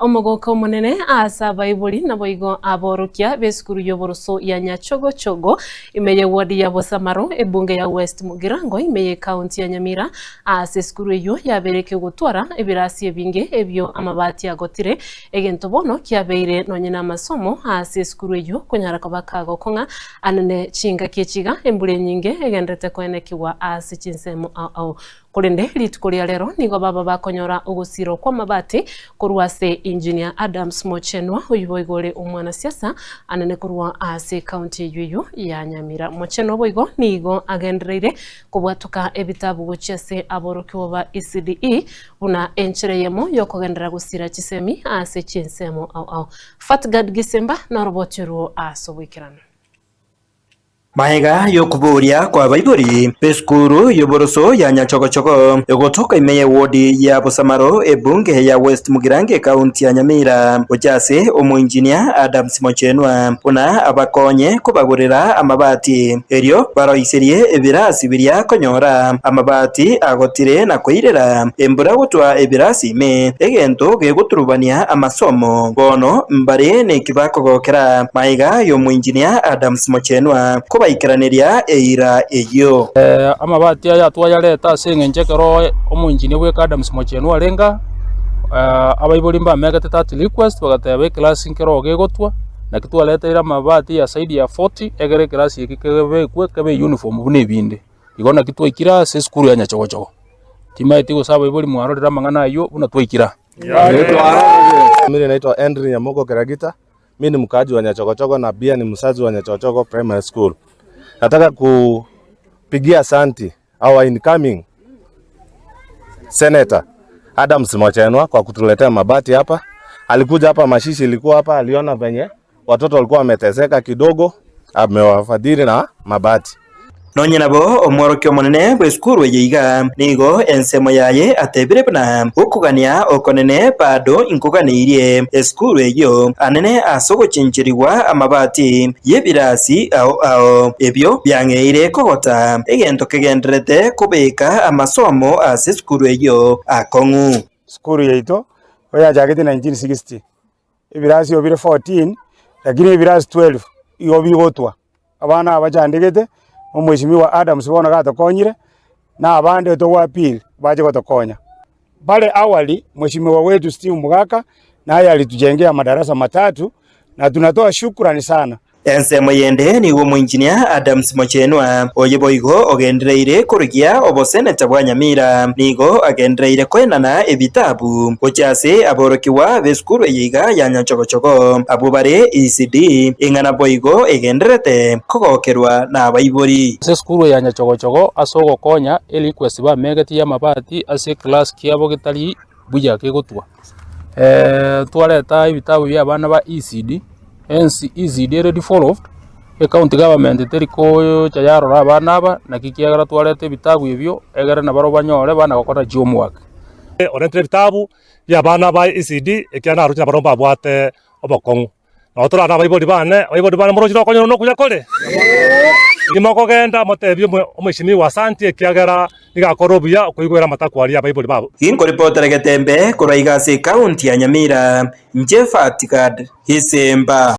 Omogoko munene asa baibuli na boigo aborokia besukuru yoboroso ya Nyachogochogo imeye wadi ya Bosamaro ebunge ya West Mugirango imeye county ya Nyamira ase skuru eyo yabereke gutwara ebirasi ebinge ebyo amabati agotire egento bono kiabeire nonyena amasomo ase skuru eyo konyara kabakago konga anane chinga kechiga embule nyinge egendete kwenekiwa ase chinsemo au kulinde litukulia lero nigo baba bakonyora ugusiro kwa mabati kurwase Engineer Adams Mochenwa uyiboigole umwana siasa anane kurwa ase county yuyu ya Nyamira. Mochenwa boigo nigo agendereire kubwatuka ebitabu gochese aborokiwa ba ECDE una enchereyemo yokogendera gusira chisemi ase chinsemo au Fatgad Gisemba na robotiru asobwikirana. Mahega yokuburia kwa baiburi peskuru yoboroso ya Nyachogochogo yogotoka imeye wodi ya Bosamaro ebunge ya West Mugirango county ya Nyamira ojase Engineer Adams Mochenwa una abakonye kubagurira amabati eryo baroiserie ebirasi birya konyora amabati agotire na koirera embura gutwa ebirasi me egento geguturubania amasomo bono mbare ne kibakogokera Mahega Engineer Adams Mochenwa ikiraniria eira eyo amabati aya twayaleta sengenjekero omunjini we Adams Mochenwa arenga abaibuli mba megate that request bagatebe class nkero gegotwa na kitwaleta ira amabati ya saidi ya 40 egere class yikebe kwekebe uniform bune binde igona kitwikira se skuru ya Nyachogochogo timaiti gusaba ibuli mwarorera mangana ayo una twikira mimi naitwa Henry Nyamogo Keragita. Mimi ni mkaaji wa Nyachogochogo na pia ni msazi wa Nyachogochogo Primary School. Nataka kupigia asanti our incoming Senator Adams Mochenwa kwa kutuletea mabati hapa. Alikuja hapa mashishi ilikuwa hapa, aliona venye watoto walikuwa wameteseka kidogo, amewafadhili na mabati. Nonyenabo omworokyo munene bweskuru yeyiga nigo ensemo yaye atebire bna ukugania okonene bado inkuganirie eskuru eyo anene asogochinchiriwa amabati yebirasi ao ebyo byangeire kogota egento kegenderete kubeka amasomo ase skuru eyo akongu skuru yeito oya jagete 1960 ebirasi obire 14 lakini ebirasi 12 iyo bigotwa abana abajandegete Mheshimiwa Adams bona gatokonyire na abande to wapili baje gotokonya. Pale awali Mheshimiwa wetu Steve Mugaka naye alitujengea madarasa 3 na tunatoa shukrani sana. Ensemo yende ni Engineer Adams Mochenwa oyeboigo ogendereire kurugia oboseneta bwa Nyamira nigo agendereire kwenana ebitabu ochase aborokiwa beskuru yiga ya Nyachogochogo abubare ECD ingana boigo egenderete kogokerwa na baibori skuru ya Nyachogochogo asogo konya eli kwesiba megati ya mabati ase class kiabo gitali buya kegotwa twaleta ibitabu bya bana ba ECD ECD ready for the county government teriko chayaro abana aba na kikiagara twalete bitabu ebyo egere na baro banyore bana gokora homework orente bitabu ya bana ba ECD ekiana rutina baro babwate obokongu no tora na baibodi bane morojiro konyo no kuya kole imoko genda motebyo omwishimiwa asante ekiagara nigakorobia kuigwera matakwari ya baibodi babo inko reporter getembe kuraiga se county ya Nyamira Fatgad Gisemba.